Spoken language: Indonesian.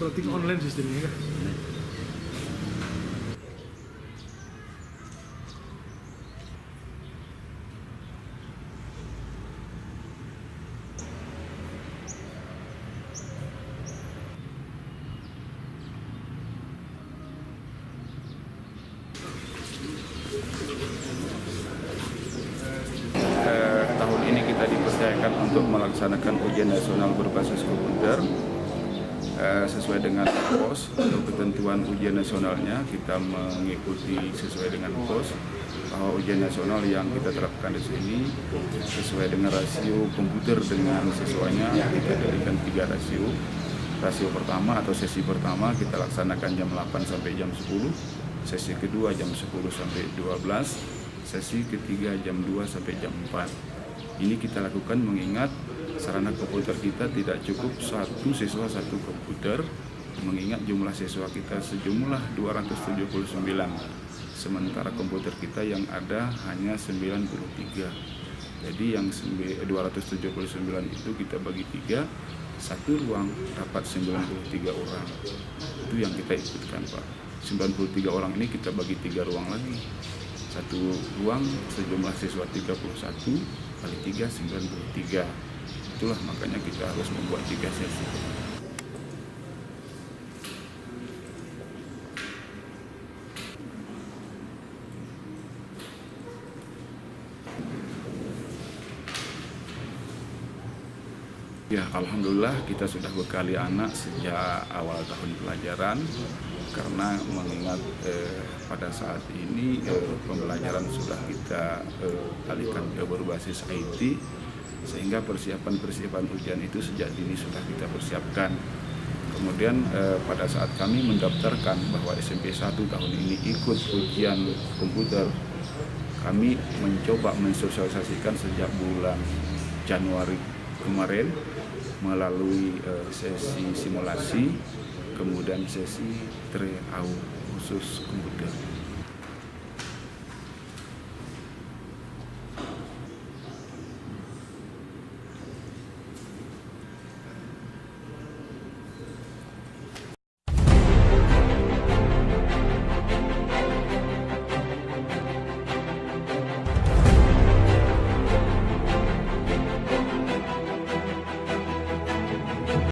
Berarti online sistemnya kan? Tahun ini kita dipercayakan untuk melaksanakan ujian nasional berbasis komputer sesuai dengan pos. Untuk ketentuan ujian nasionalnya kita mengikuti sesuai dengan pos, bahwa ujian nasional yang kita terapkan di sini sesuai dengan rasio komputer dengan siswanya. Kita jadikan 3 rasio. Rasio pertama atau sesi pertama kita laksanakan jam 8 sampai jam 10, sesi kedua jam 10 sampai 12, sesi ketiga jam 2 sampai jam 4. Ini kita lakukan mengingat sarana komputer kita tidak cukup satu siswa satu komputer, mengingat jumlah siswa kita sejumlah 279, sementara komputer kita yang ada hanya 93. Jadi yang 279 itu kita bagi 3, satu ruang dapat 93 orang. Itu yang kita ikutkan, Pak. 93 orang ini kita bagi 3 ruang lagi. Satu ruang sejumlah siswa 31 kali 3 93. Itulah makanya kita harus membuat 3 sesi. Ya, alhamdulillah kita sudah bekali anak sejak awal tahun pelajaran, karena mengingat pada saat ini pembelajaran sudah kita alihkan ke berbasis IT, sehingga persiapan ujian itu sejak dini sudah kita persiapkan. Kemudian pada saat kami mendaftarkan bahwa SMP 1 tahun ini ikut ujian komputer, kami mencoba mensosialisasikan sejak bulan Januari kemarin melalui sesi simulasi, kemudian sesi tryout khusus komputer.